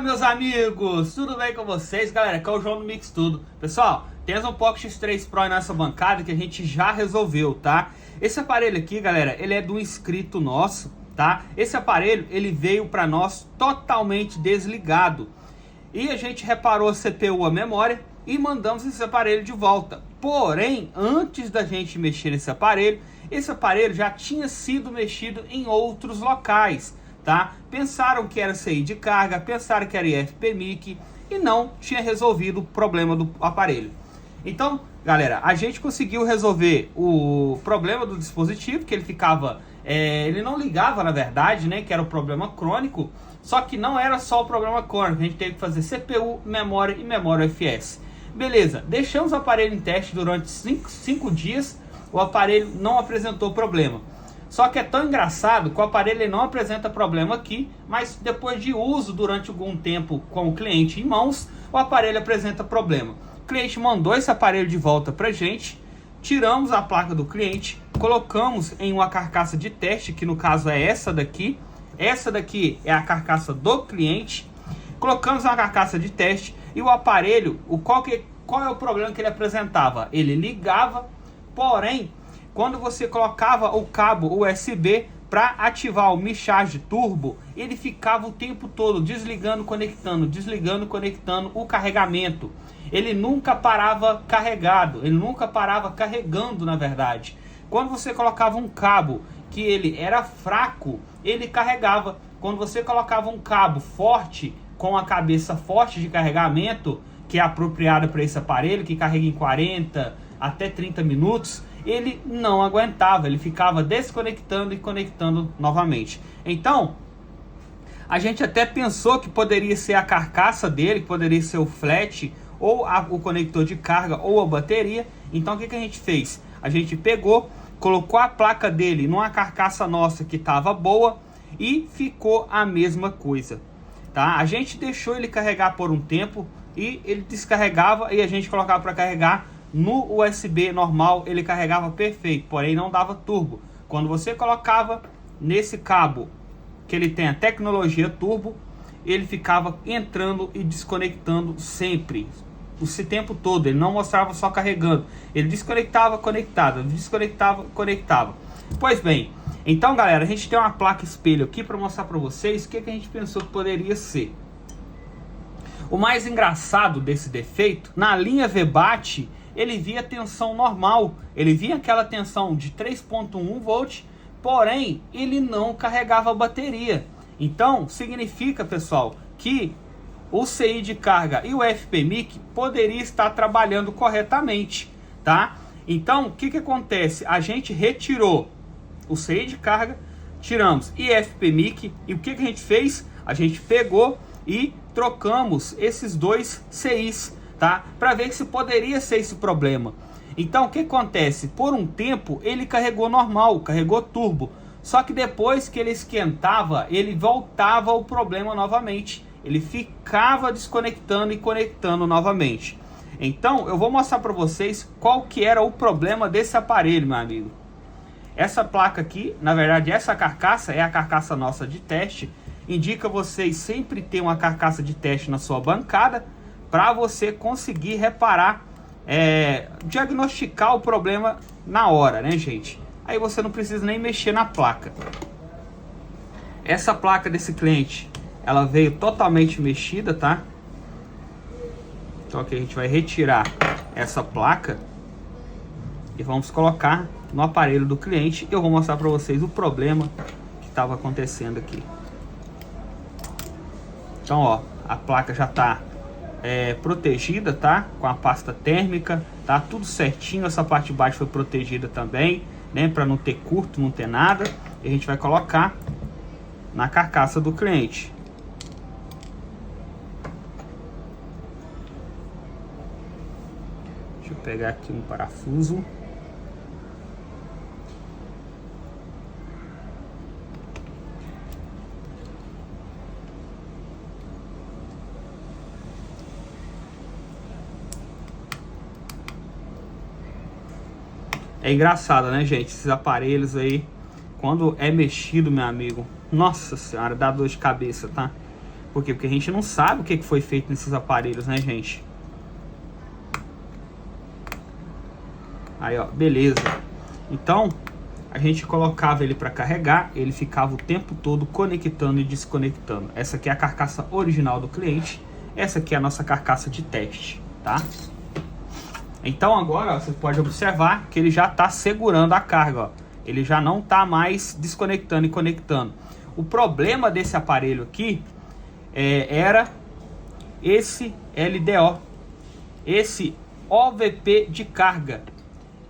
Fala, meus amigos, tudo bem com vocês? Galera, aqui é o João do Mix Tudo. Pessoal, temos um Poco X3 Pro nessa bancada que a gente já resolveu, tá? Esse aparelho aqui, galera, ele é de um inscrito nosso, tá? Esse aparelho, ele veio para nós totalmente desligado. E a gente reparou a CPU, a memória, e mandamos esse aparelho de volta. Porém, antes da gente mexer nesse aparelho, esse aparelho já tinha sido mexido em outros locais, tá? Pensaram que era CI de carga, pensaram que era IFPMIC e não tinha resolvido o problema do aparelho. Então, galera, a gente conseguiu resolver o problema do dispositivo, que ele ficava, ele não ligava, na verdade, né, que era o problema crônico, só que não era só o problema crônico, a gente teve que fazer CPU, memória e memória UFS. Beleza, deixamos o aparelho em teste durante 5 dias, o aparelho não apresentou problema. Só que é tão engraçado que o aparelho não apresenta problema aqui, mas depois de uso durante algum tempo com o cliente em mãos, o aparelho apresenta problema. O cliente mandou esse aparelho de volta pra gente, tiramos a placa do cliente, colocamos em uma carcaça de teste, que no caso é essa daqui é a carcaça do cliente, colocamos na carcaça de teste e o aparelho, qual é o problema que ele apresentava? Ele ligava, porém, quando você colocava o cabo USB para ativar o Mi Charge Turbo, ele ficava o tempo todo desligando, conectando o carregamento. Ele nunca parava carregado, ele nunca parava carregando, na verdade. Quando você colocava um cabo que ele era fraco, ele carregava. Quando você colocava um cabo forte, com a cabeça forte de carregamento, que é apropriada para esse aparelho, que carrega em 40 até 30 minutos, ele não aguentava, ele ficava desconectando e conectando novamente. Então, a gente até pensou que poderia ser a carcaça dele, que poderia ser o flat, ou o conector de carga, ou a bateria. Então, o que a gente fez? A gente pegou, colocou a placa dele numa carcaça nossa que estava boa e ficou a mesma coisa, tá? A gente deixou ele carregar por um tempo e ele descarregava e a gente colocava para carregar no USB normal, ele carregava perfeito, porém não dava turbo. Quando você colocava nesse cabo que ele tem a tecnologia turbo, ele ficava entrando e desconectando sempre, esse tempo todo. Ele não mostrava só carregando, ele desconectava, conectava, desconectava, conectava. Pois bem, então, galera, a gente tem uma placa espelho aqui para mostrar para vocês o que a gente pensou que poderia ser. O mais engraçado desse defeito, na linha VBAT, ele via tensão normal, ele via aquela tensão de 3.1 volt, porém ele não carregava a bateria. Então significa, pessoal, que o CI de carga e o FPMIC poderia estar trabalhando corretamente, tá? Então o que acontece? A gente retirou o CI de carga, tiramos IFPMIC e o que a gente fez? A gente pegou e trocamos esses dois CIs, tá? Para ver se poderia ser esse problema. Então o que acontece? Por um tempo ele carregou normal, carregou turbo, só que depois que ele esquentava, ele voltava ao problema novamente, ele ficava desconectando e conectando novamente. Então eu vou mostrar para vocês qual que era o problema desse aparelho, meu amigo. Essa placa aqui, na verdade essa carcaça é a carcaça nossa de teste, indica vocês sempre ter uma carcaça de teste na sua bancada, para você conseguir reparar, diagnosticar o problema na hora, né, gente? Aí você não precisa nem mexer na placa. Essa placa desse cliente, ela veio totalmente mexida, tá? Então aqui a gente vai retirar essa placa e vamos colocar no aparelho do cliente. Eu vou mostrar para vocês o problema que estava acontecendo aqui. Então, ó, a placa já está protegida, tá? Com a pasta térmica, tá? Tudo certinho. Essa parte de baixo foi protegida também, né? Para não ter curto, não ter nada. E a gente vai colocar na carcaça do cliente. Deixa eu pegar aqui um parafuso. É engraçado, né, gente? Esses aparelhos aí, quando é mexido, meu amigo, nossa senhora, dá dor de cabeça, tá? Por quê? Porque a gente não sabe o que foi feito nesses aparelhos, né, gente? Aí, ó, beleza. Então, a gente colocava ele para carregar, ele ficava o tempo todo conectando e desconectando. Essa aqui é a carcaça original do cliente, essa aqui é a nossa carcaça de teste, tá? Então agora, ó, você pode observar que ele já está segurando a carga, ó. Ele já não está mais desconectando e conectando. O problema desse aparelho aqui era esse LDO, esse OVP de carga.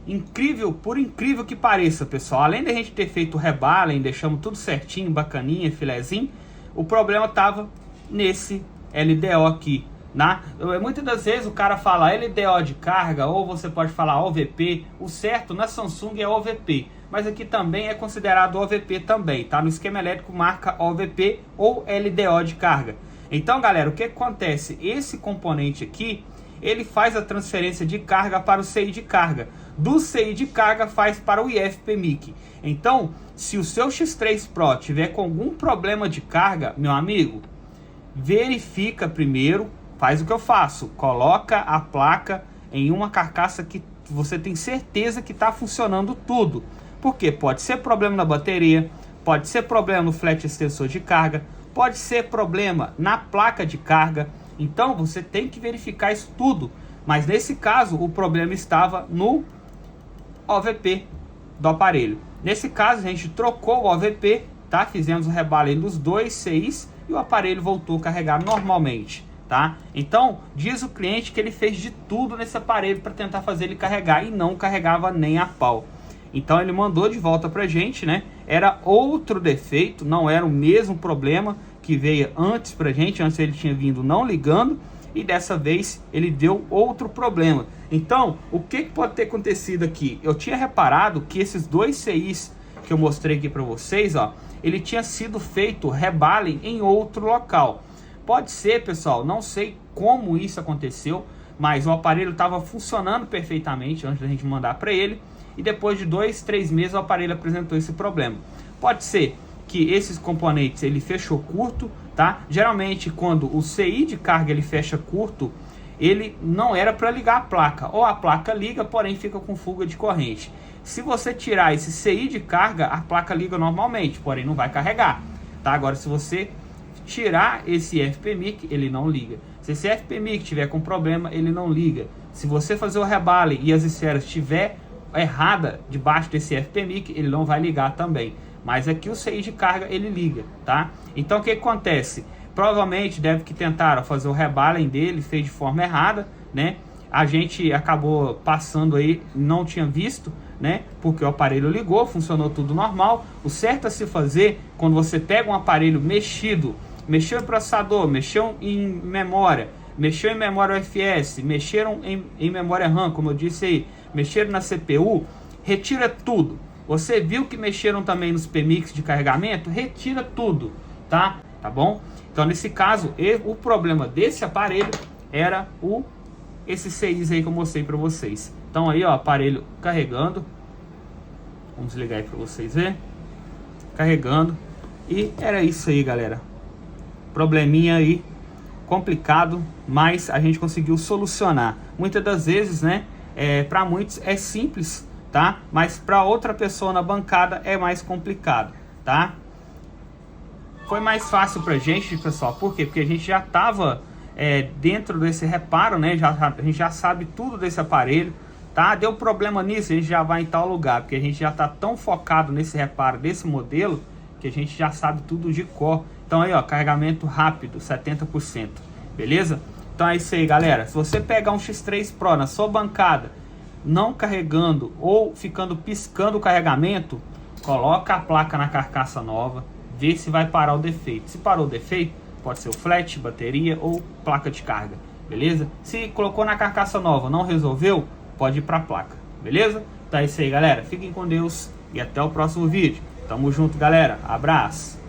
Incrível, por incrível que pareça, pessoal, além de a gente ter feito o rebalem, deixamos tudo certinho, bacaninha, filezinho, o problema estava nesse LDO aqui, né? Muitas das vezes o cara fala LDO de carga, ou você pode falar OVP. O certo na Samsung é OVP, mas aqui também é considerado OVP também, tá? No esquema elétrico marca OVP ou LDO de carga. Então, galera, o que acontece? Esse componente aqui, ele faz a transferência de carga para o CI de carga. Do CI de carga faz para o IFPMIC. Então, se o seu X3 Pro tiver com algum problema de carga, meu amigo, verifica primeiro, faz o que eu faço, coloca a placa em uma carcaça que você tem certeza que está funcionando tudo. Porque pode ser problema na bateria, pode ser problema no flat extensor de carga, pode ser problema na placa de carga. Então você tem que verificar isso tudo. Mas nesse caso o problema estava no OVP do aparelho. Nesse caso a gente trocou o OVP, tá? Fizemos o rebale dos dois CIs e o aparelho voltou a carregar normalmente, tá? Então diz o cliente que ele fez de tudo nesse aparelho para tentar fazer ele carregar e não carregava nem a pau. Então ele mandou de volta pra gente, né? Era outro defeito, não era o mesmo problema que veio antes pra gente. Antes ele tinha vindo não ligando e dessa vez ele deu outro problema. Então, o que pode ter acontecido aqui? Eu tinha reparado que esses dois CIs que eu mostrei aqui pra vocês, ó, ele tinha sido feito rebale em outro local. Pode ser, pessoal, não sei como isso aconteceu, mas o aparelho estava funcionando perfeitamente antes da gente mandar para ele. E depois de 2, 3 meses o aparelho apresentou esse problema. Pode ser que esses componentes ele fechou curto, tá? Geralmente quando o CI de carga ele fecha curto, ele não era para ligar a placa. Ou a placa liga, porém fica com fuga de corrente. Se você tirar esse CI de carga, a placa liga normalmente, porém não vai carregar, tá? Agora se você tirar esse FPMIC, ele não liga. Se esse FPMIC tiver com problema, ele não liga. Se você fazer o rebale e as esferas estiver errada debaixo desse FPMIC, ele não vai ligar também. Mas aqui o CI de carga ele liga, tá? Então o que acontece? Provavelmente deve que tentaram fazer o rebalen dele, fez de forma errada, né? A gente acabou passando aí, não tinha visto, né? Porque o aparelho ligou, funcionou tudo normal. O certo a se fazer, quando você pega um aparelho mexido, mexeu em processador, mexeu em memória, mexeu em memória UFS, mexeram em memória RAM, como eu disse aí, mexeram na CPU, retira tudo. Você viu que mexeram também nos PMICs de carregamento? Retira tudo, tá? Tá bom? Então nesse caso, o problema desse aparelho era esses CIs aí que eu mostrei para vocês. Então aí, ó, aparelho carregando. Vamos desligar aí para vocês verem. Carregando. E era isso aí, galera. Probleminha aí complicado, mas a gente conseguiu solucionar. Muitas das vezes, né, para muitos é simples, tá? Mas para outra pessoa na bancada é mais complicado, tá? Foi mais fácil pra gente, pessoal. Por quê? Porque a gente já estava dentro desse reparo, né? A gente já sabe tudo desse aparelho, tá? Deu problema nisso, a gente já vai em tal lugar, porque a gente já tá tão focado nesse reparo desse modelo que a gente já sabe tudo de cor. Então aí, ó, carregamento rápido, 70%, beleza? Então é isso aí, galera. Se você pegar um X3 Pro na sua bancada, não carregando ou ficando piscando o carregamento, coloca a placa na carcaça nova, vê se vai parar o defeito. Se parou o defeito, pode ser o flat, bateria ou placa de carga, beleza? Se colocou na carcaça nova, não resolveu, pode ir para a placa, beleza? Então é isso aí, galera. Fiquem com Deus e até o próximo vídeo. Tamo junto, galera. Abraço.